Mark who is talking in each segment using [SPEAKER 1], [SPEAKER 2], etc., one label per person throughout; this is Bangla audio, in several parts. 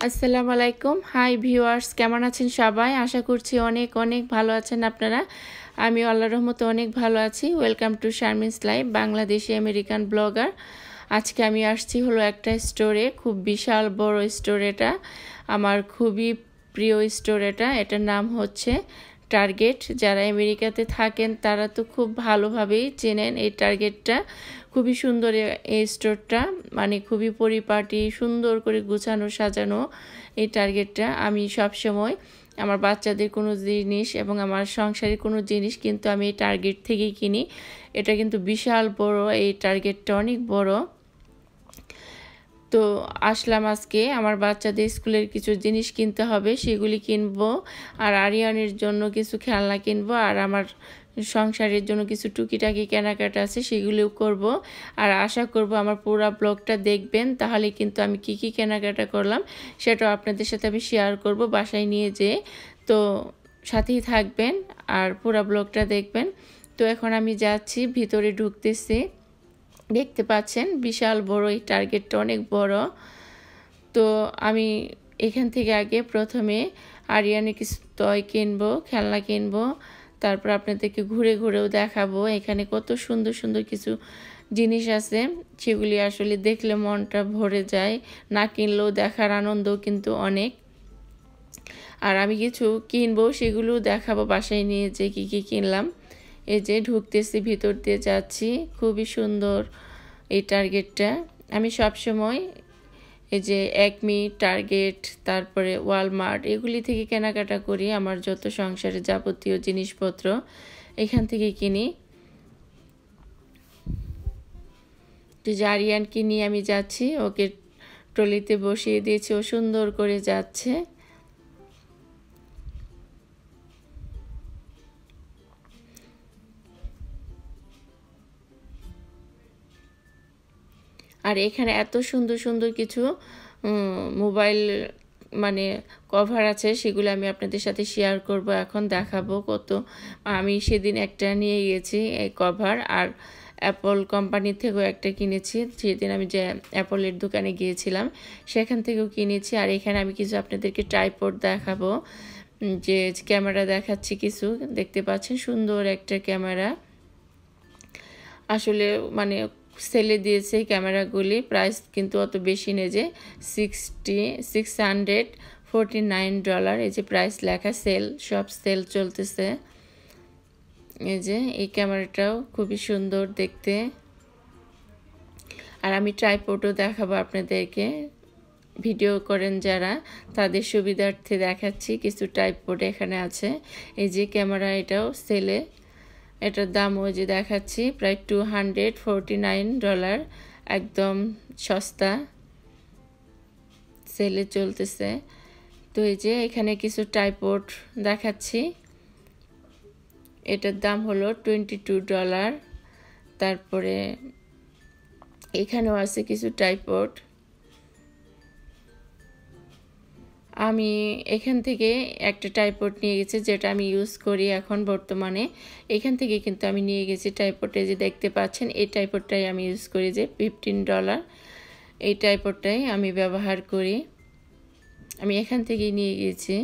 [SPEAKER 1] আসসালামু আলাইকুম। হাই ভিউয়ার্স, কেমন আছেন সবাই? আশা করছি অনেক অনেক ভালো আছেন আপনারা। আমিও আল্লাহর রহমতে অনেক ভালো আছি। Welcome to Sharmin's life, Bangladeshi American blogger. আজকে আমি আসছি হলো একটা স্টোরে, খুব বিশাল বড় স্টোর এটা। আমার খুবই প্রিয় স্টোর এটা। এটার নাম হচ্ছে টার্গেট। যারা আমেরিকাতে থাকেন তারা তো খুব ভালোভাবেই চেনেন এই টার্গেটটা। খুবই সুন্দর এই স্টোরটা, মানে খুবই পরিপাটি, সুন্দর করে গুছানো সাজানো এই টার্গেটটা। আমি সব সময় আমার বাচ্চাদের কোনো জিনিস এবং আমার সংসারের কোনো জিনিস কিন্তু আমি এই টার্গেট থেকেই কিনি। এটা কিন্তু বিশাল বড়, এই টার্গেটটা অনেক বড়। তো আসলাম আজকে আমার বাচ্চাদের স্কুলের কিছু জিনিস কিনতে হবে, সেগুলি কিনবো। আর আরিয়ানের জন্য কিছু খেলনা কিনবো, আর আমার সংসারের জন্য কিছু টুকিটাকি কেনাকাটা আছে, সেগুলিও করব। আর আশা করব আমার পুরো ব্লগটা দেখবেন, তাহলে কিন্তু আমি কি কি কেনাকাটা করলাম সেটাও আপনাদের সাথে আমি শেয়ার করব বাসায় নিয়ে যেয়ে। তো সাথেই থাকবেন আর পুরো ব্লগটা দেখবেন। তো এখন আমি যাচ্ছি, ভিতরে ঢুকতেছি। দেখতে পাচ্ছেন বিশাল বড় এই টার্গেটটা, অনেক বড়। তো আমি এখান থেকে আগে প্রথমে আরিয়ানে কিছু টয় কিনবো, খেলনা কিনবো। তারপর আপনাদেরকে ঘুরে ঘুরেও দেখাবো এখানে কত সুন্দর সুন্দর কিছু জিনিস আছে, সেগুলি আসলে দেখলে মনটা ভরে যায়। না কিনলেও দেখার আনন্দও কিন্তু অনেক। আর আমি কিছু কিনবো, সেগুলো দেখাবো বাসায় নিয়ে যে কি কি কিনলাম। এই যে ঢুকতেছি, ভিতর দিয়ে যাচ্ছি। খুবই সুন্দর এই টার্গেটটা। আমি সব সময় এই যে একমি, টার্গেট, তারপরে ওয়ালমার্ট, এগুলি থেকে কেনাকাটা করি। আমার যত সংসারে যাবতীয় জিনিসপত্র এখান থেকে কিনি। তো যে আরিয়ানকে নিয়ে আমি যাচ্ছি, ওকে ট্রলিতে বসিয়ে দিয়েছি, ও সুন্দর করে যাচ্ছে। আর এখানে এত সুন্দর সুন্দর কিছু মোবাইল মানে কভার আছে, সেগুলো আমি আপনাদের সাথে শেয়ার করব, এখন দেখাবো কত। আমি সেদিন একটা নিয়ে গেছি এই কভার, আর অ্যাপল কোম্পানি থেকেও একটা কিনেছি। সেদিন আমি যে অ্যাপলের দোকানে গিয়েছিলাম সেখান থেকেও কিনেছি। আর এখানে আমি কিছু আপনাদেরকে ট্রাইপড দেখাবো, যে ক্যামেরা দেখাচ্ছি কিছু। দেখতে পাচ্ছেন সুন্দর একটা ক্যামেরা, আসলে মানে সেলে দিয়েছে ক্যামেরাগুলি। প্রাইস কিন্তু অত বেশি নেই, যে $649। এই যে প্রাইস লেখা, সেল, সব সেল চলতেছে। এই যে এই ক্যামেরাটাও খুবই সুন্দর দেখতে। আর আমি ট্রাইপডও দেখাবো আপনাদেরকে, ভিডিও করেন যারা তাদের সুবিধার্থে দেখাচ্ছি। কিছু ট্রাইপড এখানে আছে। এই যে ক্যামেরা, এটাও সেলে। এটার দাম ওই যে দেখাচ্ছি, প্রায় $249, একদম সস্তা, সেলে চলতেছে। তো এই যে এখানে কিছু ট্রাইপড দেখাচ্ছি, এটার দাম হলো $22। তারপরে এখানেও আছে কিছু ট্রাইপড। আমি এখান থেকে একটা ট্রাইপড নিয়ে গেছি, যেটা আমি ইউজ করি এখন বর্তমানে। এখান থেকে কিন্তু আমি নিয়ে গেছি ট্রাইপডে, যে দেখতে পাচ্ছেন এই ট্রাইপডটাই আমি ইউজ করি, যে $15। এই ট্রাইপডটাই আমি ব্যবহার করি, আমি এখান থেকেই নিয়ে গিয়েছি।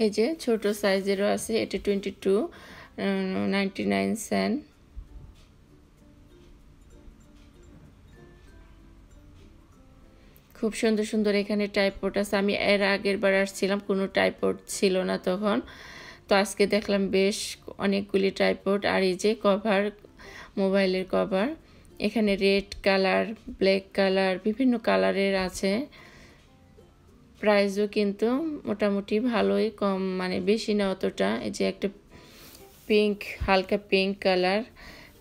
[SPEAKER 1] এই যে ছোট সাইজেরও আছে, এটা $22.99। খুব সুন্দর সুন্দর এখানে ট্রাইপড আছে। আমি এর আগের বার আসছিলাম, কোনো ট্রাইপড ছিল না তখন। তো আজকে দেখলাম বেশ অনেকগুলি ট্রাইপড। আর এই যে কভার, মোবাইলের কভার, এখানে রেড কালার, ব্ল্যাক কালার, বিভিন্ন কালারের আছে। প্রাইসও কিন্তু মোটামুটি ভালোই কম, মানে বেশি না অতটা। এই যে একটা পিঙ্ক, হালকা পিঙ্ক কালার।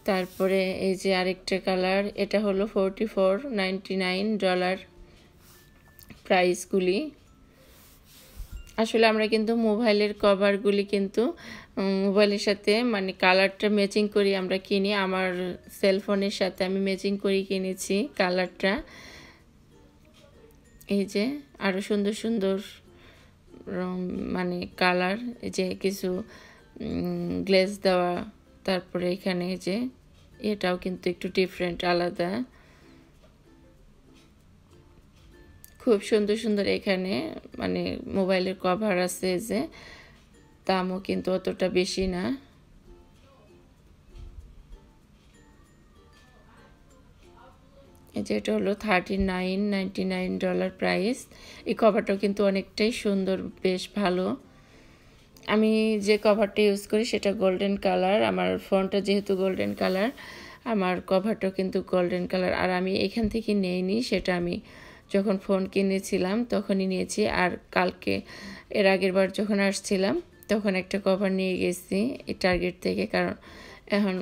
[SPEAKER 1] তারপরে এই যে আরেকটা কালার, এটা হলো $44.99 প্রাইসগুলি। আসলে আমরা কিন্তু মোবাইলের কভারগুলি কিন্তু মোবাইলের সাথে মানে কালারটা ম্যাচিং করি আমরা কিনি। আমার সেলফোনের সাথে আমি ম্যাচিং করে কিনেছি কালারটা। এই যে আরও সুন্দর সুন্দর মানে কালার, এই যে কিছু গ্লেজ দেওয়া। তারপরে এখানে যে এটাও কিন্তু একটু ডিফারেন্ট, আলাদা। খুব সুন্দর সুন্দর এখানে মানে মোবাইলের কভার আছে, যে দামও কিন্তু অতটা বেশি না। এই যে এটা হলো $39.99 প্রাইস। এই কভারটাও কিন্তু অনেকটাই সুন্দর, বেশ ভালো। আমি যে কভারটা ইউজ করি সেটা গোল্ডেন কালার, আমার ফোনটা যেহেতু গোল্ডেন কালার, আমার কভারটাও কিন্তু গোল্ডেন কালার। আর আমি এখান থেকে নিইনি, সেটা আমি যখন ফোন কিনেছিলাম তখনই নিয়েছি। আর কালকে এর আগের বার যখন আসছিলাম তখন একটা কভার নিয়ে গেছি এই টার্গেট থেকে, কারণ এখন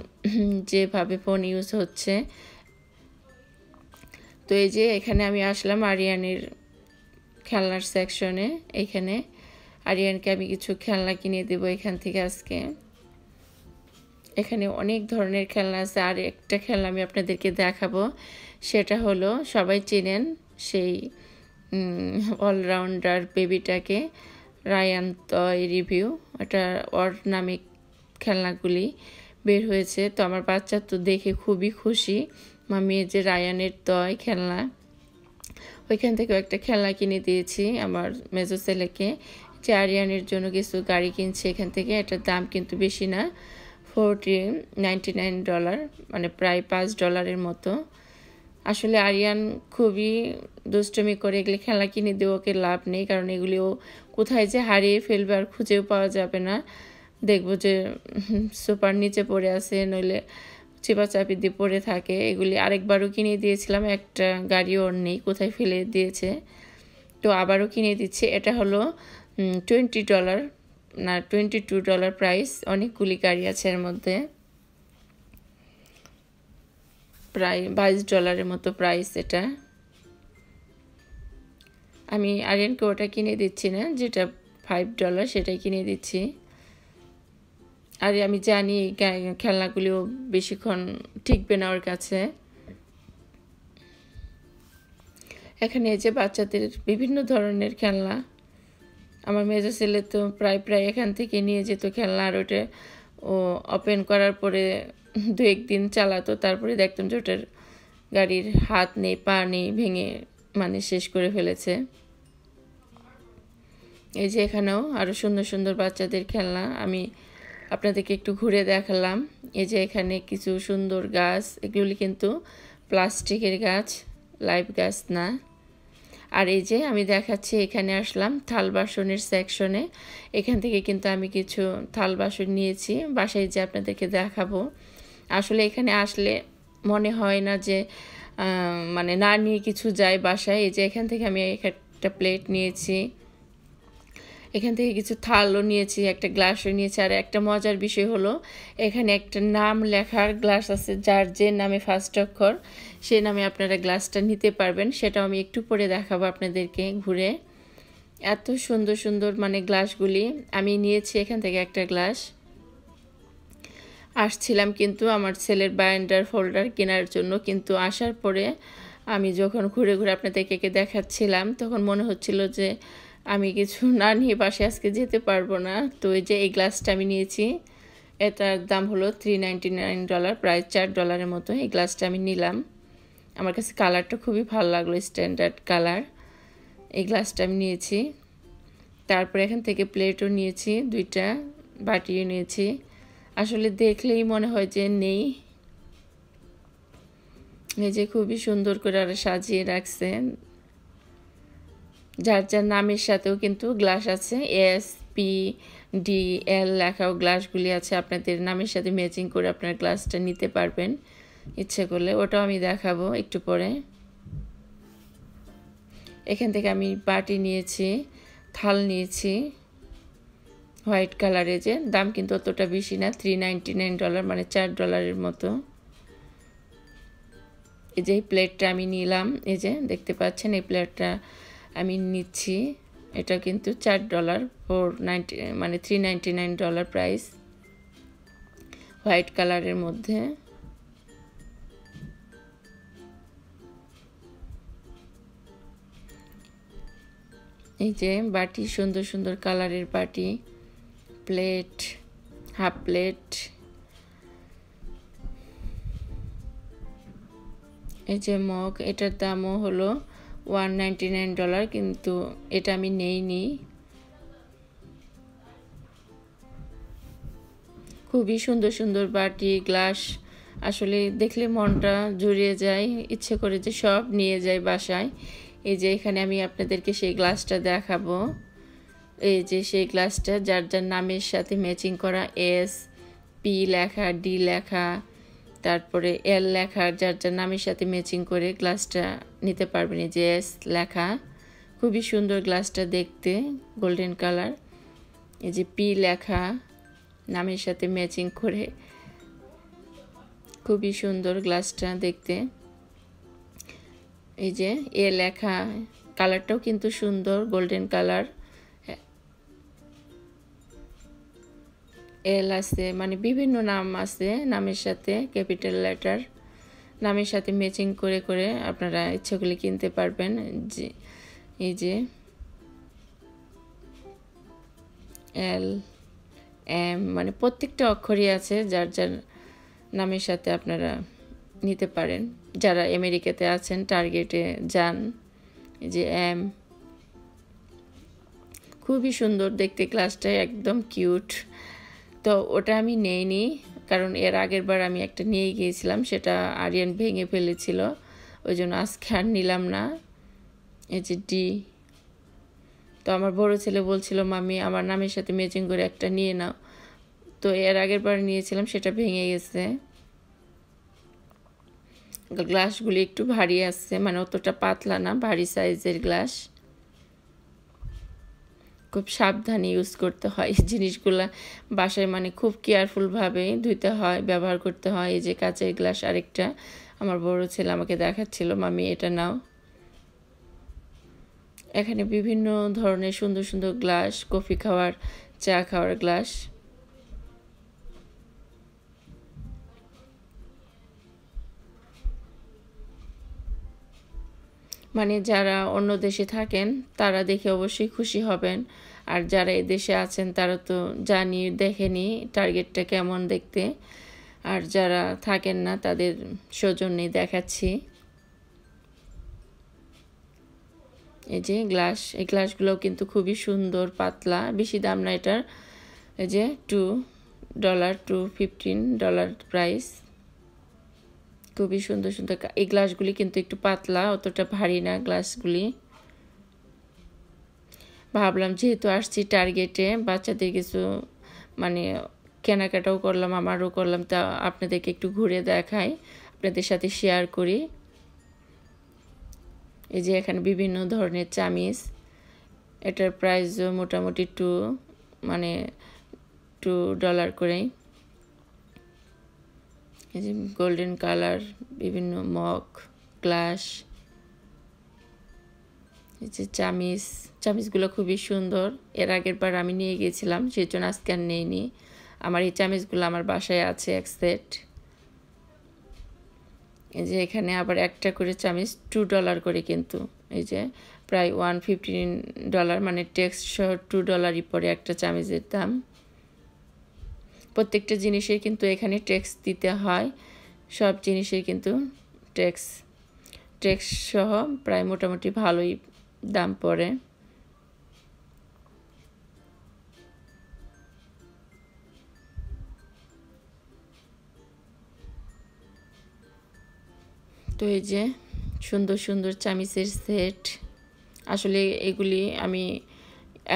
[SPEAKER 1] যেভাবে ফোন ইউজ হচ্ছে। তো এই যে এখানে আমি আসলাম আরিয়ানের খেলনার সেকশনে। এখানে আরিয়ানকে আমি কিছু খেলনা কিনে দেবো এখান থেকে আজকে। এখানে অনেক ধরনের খেলনা আছে। আর একটা খেলনা আমি আপনাদেরকে দেখাবো, সেটা হলো সবাই চেনেন সেই অলরাউন্ডার বেবিটাকে, রায়ান টয় রিভিউ। এটা ওর নামে খেলনাগুলি বের হয়েছে। তো আমার বাচ্চা তো দেখে খুবই খুশি, মামি যে রায়ানের টয় খেলনা। ওইখান থেকেও একটা খেলনা কিনে দিয়েছি আমার মেজো ছেলেকে, যে আরিয়ানের জন্য কিছু গাড়ি কিনছে এখান থেকে। এটার দাম কিন্তু বেশি না, $99, মানে প্রায় $5 মতো। আসলে আরিয়ান খুবই দুষ্টুমি করে, এগুলি খেলনা কিনে দিয়ে ওকে লাভ নেই, কারণ এগুলিও কোথায় যে হারিয়ে ফেলবে আর খুঁজেও পাওয়া যাবে না। দেখবো যে সোফার নিচে পড়ে আছে, নইলে চিপাচাপি দিয়ে পড়ে থাকে। এগুলি আরেকবারও কিনে দিয়েছিলাম, একটা গাড়ি ওর নেই, কোথায় ফেলে দিয়েছে। তো আবারও কিনে দিচ্ছে। এটা হলো $20 না $22 প্রাইস। অনেকগুলি গাড়ি আছে এর মধ্যে, প্রায় $22 মতো প্রাইস এটা। আমি আরিয়ানকে ওটা কিনে দিচ্ছি না, যেটা $5 সেটাই কিনে দিচ্ছি। আর আমি জানি এই খেলনাগুলিও বেশিক্ষণ টিকবে না ওর কাছে। এখানে এই যে বাচ্চাদের বিভিন্ন ধরনের খেলনা, আমার মেজো ছেলে তো প্রায় এখান থেকে নিয়ে যেত খেলনা, আর ওটা ও ওপেন করার পরে 2-1 দিন চালাতো, তারপরে দেখতাম যে ওটার গাড়ির হাত নেই, পা নেই, ভেঙে মানে শেষ করে ফেলেছে। এই যে এখানেও আরও সুন্দর সুন্দর বাচ্চাদের খেলনা আমি আপনাদেরকে একটু ঘুরে দেখালাম। এই যে এখানে কিছু সুন্দর গাছ, এগুলি কিন্তু প্লাস্টিকের গাছ, লাইভ গাছ না। আর এই যে আমি দেখাচ্ছি, এখানে আসলাম থাল বাসনের সেকশনে। এখান থেকে কিন্তু আমি কিছু থাল বাসন নিয়েছি, বাসায় যে আপনাদেরকে দেখাবো। আসলে এখানে আসলে মনে হয় না যে মানে না নিয়ে কিছু যায় বাসায়। এই যে এখান থেকে আমি একটা প্লেট নিয়েছি, এখান থেকে কিছু থালও নিয়েছি, একটা গ্লাসও নিয়েছি। আর একটা মজার বিষয় হলো, এখানে একটা নাম লেখার গ্লাস আছে, যার যে নামে ফার্স্ট অক্ষর সে নামে আপনারা গ্লাসটা নিতে পারবেন। সেটাও আমি একটু পরে দেখাবো আপনাদেরকে ঘুরে। এত সুন্দর সুন্দর মানে গ্লাসগুলি। আমি নিয়েছি এখান থেকে একটা গ্লাস। আসছিলাম কিন্তু আমার ছেলের বাইন্ডার ফোল্ডার কেনার জন্য, কিন্তু আসার পরে আমি যখন ঘুরে ঘুরে আপনাদেরকে দেখাচ্ছিলাম তখন মনে হচ্ছিল যে আমি কিছু না নিয়ে বাসায় আজকে যেতে পারবো না। তো এই যে এই গ্লাসটা আমি নিয়েছি, এটার দাম হলো $399, প্রায় $4 মতো। এই গ্লাসটা আমি নিলাম, আমার কাছে কালারটা খুবই ভালো লাগলো, স্ট্যান্ডার্ড কালার। এই গ্লাসটা আমি নিয়েছি। তারপরে এখান থেকে প্লেটও নিয়েছি, 2টা বাটিও নিয়েছি। আসলে দেখলেই মনে হয় যে নেই। এই যে খুবই সুন্দর করে আর সাজিয়ে রাখছে, যার যার নামের সাথেও কিন্তু গ্লাস আছে, SPDL লেখাও গ্লাসগুলি আছে। আপনাদের নামের সাথে ম্যাচিং করে আপনার গ্লাসটা নিতে পারবেন ইচ্ছে করলে। ওটাও আমি দেখাবো একটু পরে। এখান থেকে আমি বাটি নিয়েছি, থাল নিয়েছি হোয়াইট কালারের, যে দাম কিন্তু অতটা বেশি না, $399 মানে $4 মতো। এই যে এই প্লেটটা আমি নিলাম, এই যে দেখতে পাচ্ছেন এই প্লেটটা আমি নিচ্ছি। এটা কিন্তু $4, মানে $399 প্রাইস, হোয়াইট কালারের মধ্যে। এই যে বাটি, সুন্দর সুন্দর কালারের বাটি, প্লেট, হাফ প্লেট। এই যে মগ, এটার দামও হলো $199, কিন্তু এটা আমি নেইনি। খুবই সুন্দর সুন্দর বাটি গ্লাস, আসলে দেখলে মনটা জুড়িয়ে যায়, ইচ্ছে করে যে সব নিয়ে যাই বাসায়। এই যে এখানে আমি আপনাদেরকে সেই গ্লাসটা দেখাবো। এই যে সেই গ্লাসটা যার যার নামের সাথে ম্যাচিং করা, এস পি লেখা, ডি লেখা, তারপরে এল লেখা, যার যার নামের সাথে ম্যাচিং করে গ্লাসটা নিতে পারবেন। এই যে এস লেখা, খুবই সুন্দর গ্লাসটা দেখতে, গোল্ডেন কালার। এই যে পি লেখা, নামের সাথে ম্যাচিং করে, খুবই সুন্দর গ্লাসটা দেখতে। এই যে এ লেখা, কালারটাও কিন্তু সুন্দর, গোল্ডেন কালার। এল আছে, মানে বিভিন্ন নাম আছে, নামের সাথে ক্যাপিটাল লেটার, নামের সাথে ম্যাচিং করে করে আপনারা ইচ্ছাগুলি কিনতে পারবেন। যে এই যে এল এম, মানে প্রত্যেকটা অক্ষরই আছে, যার যার নামের সাথে আপনারা নিতে পারেন। যারা আমেরিকাতে আছেন, টার্গেটে যান। এই যে এম, খুবই সুন্দর দেখতে গ্লাসটা, একদম কিউট। তো ওটা আমি নেইনি, কারণ এর আগের বার আমি একটা নিয়ে গিয়েছিলাম, সেটা আরিয়ান ভেঙে ফেলেছিল, ওই জন্য আজকে আর নিলাম না। এই যে ডি, তো আমার বড় ছেলে বলছিল মামি আমার নামের সাথে ম্যাচিং করে একটা নিয়ে নাও, তো এর আগের বার নিয়েছিলাম, সেটা ভেঙে গেছে। গ্লাসগুলি একটু ভারী আছে, মানে অতটা পাতলা না, ভারী সাইজের গ্লাস। খুব সাবধানে ইউজ করতে হয় এই জিনিসগুলা বাসায়, মানে খুব কেয়ারফুলভাবে ধুইতে হয়, ব্যবহার করতে হয়। এই যে কাচের গ্লাস আরেকটা, আমার বড় ছেলে আমাকে দেখাচ্ছিল মামি এটা নাও। এখানে বিভিন্ন ধরনের সুন্দর সুন্দর গ্লাস, কফি খাওয়ার, চা খাওয়ার গ্লাস। মানে যারা অন্য দেশে থাকেন তারা দেখে অবশ্যই খুশি হবেন, আর যারা এই দেশে আছেন তারা তো জানি, দেখেনি টার্গেটটা কেমন দেখতে, আর যারা থাকেন না তাদের সৌজন্যে দেখাচ্ছি। এই যে গ্লাস, এই গ্লাসগুলোও কিন্তু খুবই সুন্দর, পাতলা, বেশি দাম না এটার। এই যে $2 to $15 প্রাইস। খুবই সুন্দর সুন্দর এই গ্লাসগুলি, কিন্তু একটু পাতলা, অতটা ভারী না গ্লাসগুলি। ভাবলাম যেহেতু আসছি টার্গেটে, বাচ্চাদের কিছু মানে কেনাকাটাও করলাম, আমারও করলাম, তা আপনাদেরকে একটু ঘুরে দেখাই, আপনাদের সাথে শেয়ার করি। এই যে এখানে বিভিন্ন ধরনের চামিচ, এটার প্রাইসও মোটামুটি $2 করেই। এই যে গোল্ডেন কালার বিভিন্ন মগ, গ্লাস। এই যে চামিচগুলো খুবই সুন্দর, এর আগের বার আমি নিয়ে গিয়েছিলাম, সেই জন্য আজকে আর নেইনি। আমার এই চামিচগুলো আমার বাসায় আছে এক সেট। এই যে এখানে আবার একটা করে চামিচ $2 করে, কিন্তু এই যে প্রায় $115, মানে ট্যাক্স সহ $2 পরে একটা চামিচের দাম। প্রত্যেকটা জিনিসের কিন্তু এখানে ট্যাক্স দিতে হয়, সব জিনিসের কিন্তু ট্যাক্স সহ প্রায় মোটামুটি ভালোই দাম পড়ে। তো এই যে সুন্দর সুন্দর চামিচের সেট, আসলে এগুলি আমি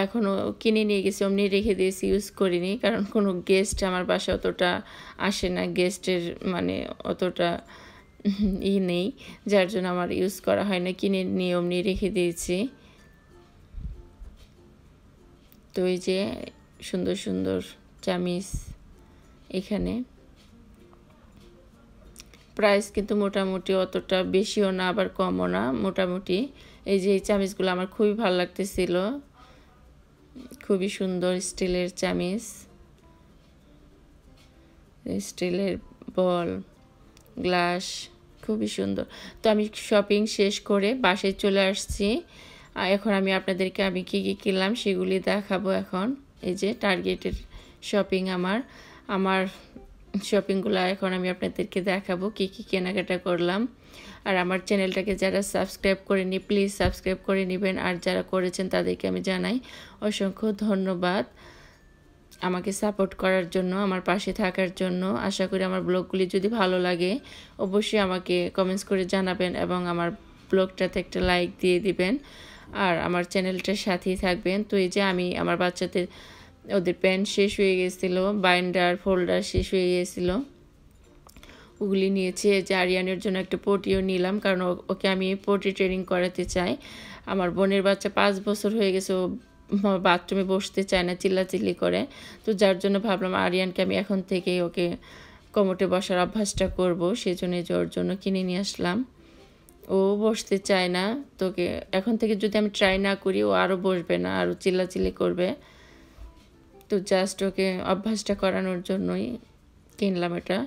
[SPEAKER 1] এখনও কিনে নিয়ে গেছি, অমনি রেখে দিয়েছি, ইউজ করিনি, কারণ কোনো গেস্ট আমার বাসায় অতটা আসে না, গেস্টের মানে অতটা নেই, যার জন্য আমার ইউজ করা হয় না, কিনে নিয়ে অমনি রেখে দিয়েছি। তো এই যে সুন্দর সুন্দর চামিচ, এখানে প্রাইস কিন্তু মোটামুটি অতটা বেশিও না আবার কমও না, মোটামুটি। এই যে এই চামিচগুলো আমার খুবই ভালো লাগতেছিল, খুবই সুন্দর স্টিলের চামিচ, স্টিলের বল গ্লাস, খুবই সুন্দর। তো আমি শপিং শেষ করে বাসায় চলে আসছি, এখন আমি আপনাদেরকে আমি কী কী কিনলাম সেগুলি দেখাবো এখন। এই যে টার্গেটের শপিং, আমার শপিংগুলো এখন আমি আপনাদেরকে দেখাবো কী কী কেনাকাটা করলাম। আর আমার চ্যানেলটাকে যারা সাবস্ক্রাইব করেনি প্লিজ সাবস্ক্রাইব করে নেবেন, আর যারা করেছেন তাদেরকে আমি জানাই অসংখ্য ধন্যবাদ আমাকে সাপোর্ট করার জন্য, আমার পাশে থাকার জন্য। আশা করি আমার ব্লগগুলি যদি ভালো লাগে অবশ্যই আমাকে কমেন্টস করে জানাবেন এবং আমার ব্লগটাতে একটা লাইক দিয়ে দিবেন আর আমার চ্যানেলটার সাথেই থাকবেন। তো এই যে আমি আমার বাচ্চাদের ওদের পেন শেষ হয়ে গেছিলো, বাইন্ডার ফোল্ডার শেষ হয়ে গিয়েছিলো, ওগুলি নিয়েছি। যে আরিয়ানের জন্য একটা পটিও নিলাম, কারণ ওকে আমি পটি ট্রেনিং করাতে চাই। আমার বোনের বাচ্চা 5 বছর হয়ে গেছে, ও বাথরুমে বসতে চায় না, চিল্লাচিল্লি করে। তো যার জন্য ভাবলাম আরিয়ানকে আমি এখন থেকেই ওকে কোমরে বসার অভ্যাসটা করব, সেই জন্য ওর জন্য কিনে নিয়ে আসলাম। ও বসতে চায় না, তোকে এখন থেকে যদি আমি ট্রাই না করি ও আরও বসবে না, আরও চিল্লাচিল্লি করবে। তো জাস্ট ওকে অভ্যাসটা করানোর জন্যই কিনলাম এটা।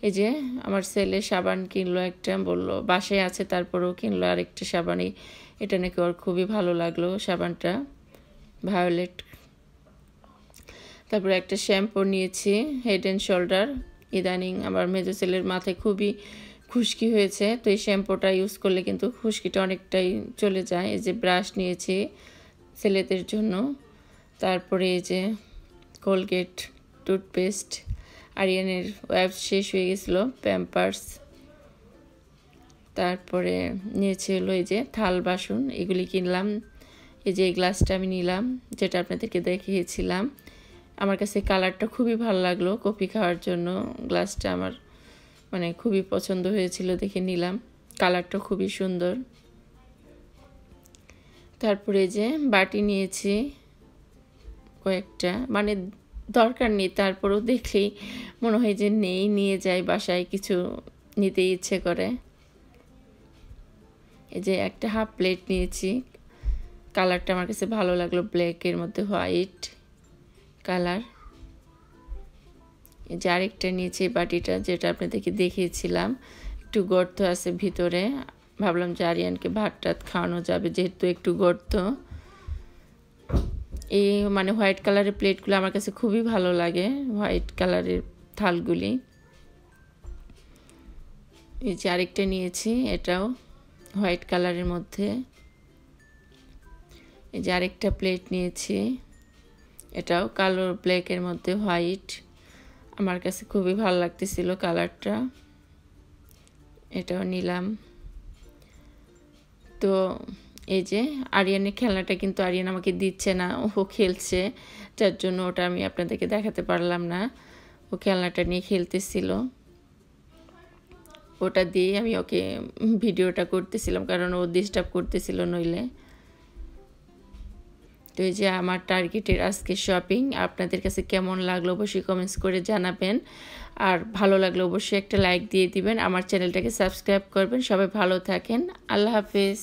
[SPEAKER 1] এই যে আমার ছেলে সাবান কিনলো একটা, বললো বাসায় আছে, তারপরেও কিনলো আরেকটা সাবানই। এটা নাকি ওর খুবই ভালো লাগলো সাবানটা, ভায়োলেট। তারপরে একটা শ্যাম্পু নিয়েছি, হেড অ্যান্ড শোল্ডার। ইদানিং আমার মেজো ছেলের মাথায় খুবই খুশকি হয়েছে, তো এই শ্যাম্পুটা ইউজ করলে কিন্তু খুশকিটা অনেকটাই চলে যায়। এই যে ব্রাশ নিয়েছি ছেলেদের জন্য। তারপরে এই যে কোলগেট টুথপেস্ট, আরিয়ানের ওয়াইপস শেষ হয়ে গেছিলো, প্যাম্পার্স। তারপরে নিয়েছি হলো এই যে থাল বাসন, এগুলি কিনলাম। এই যে এই গ্লাসটা আমি নিলাম, যেটা আপনাদেরকে দেখিয়েছিলাম। আমার কাছে কালারটা খুবই ভালো লাগলো কফি খাওয়ার জন্য। গ্লাসটা আমার মানে খুবই পছন্দ হয়েছিল দেখে নিলাম, কালারটা খুবই সুন্দর। তারপরে যে বাটি নিয়েছি কয়েকটা, মানে দরকার নেই, তারপরেও দেখলেই মনে হয় যে নেই, নিয়ে যাই বাসায়, কিছু নিতে ইচ্ছে করে। এই যে একটা হাফ প্লেট নিয়েছি, কালারটা আমার কাছে ভালো লাগলো, ব্ল্যাকের মধ্যে হোয়াইট কালার। এই যে আরেকটা নিয়েছি বাটিটা, যেটা আপনাদেরকে দেখিয়েছিলাম, একটু গর্ত আছে ভিতরে। ভাবলাম যে আরিয়ানকে ভাত টাত খাওয়ানো যাবে, যেহেতু একটু গর্ত। এই মানে হোয়াইট কালারের প্লেটগুলো আমার কাছে খুবই ভালো লাগে, হোয়াইট কালারের থালগুলি। এই যে আরেকটা নিয়েছি, এটাও হোয়াইট কালারের মধ্যে। এই যে আরেকটা প্লেট নিয়েছি, এটাও কালো ব্ল্যাকের মধ্যে হোয়াইট। আমার কাছে খুবই ভালো লাগতেছিল কালারটা, এটাও নিলাম। তো এই যে আরিয়ানের খেলনাটা কিন্তু আরিয়ান আমাকে দিচ্ছে না, ও খেলছে, যার জন্য ওটা আমি আপনাদেরকে দেখাতে পারলাম না। ও খেলনাটা নিয়ে খেলতেছিল, ওটা দিয়ে আমি ওকে ভিডিওটা করতেছিলাম, কারণ ও ডিস্টার্ব করতেছিল নইলে। তো এই যে আমার টার্গেটের আজকে শপিং। আপনাদের কাছে কেমন লাগলো অবশ্যই কমেন্টস করে জানাবেন, আর ভালো লাগলে অবশ্যই একটা লাইক দিয়ে দিবেন, আমার চ্যানেলটাকে সাবস্ক্রাইব করবেন। সবাই ভালো থাকেন, আল্লাহ হাফেজ।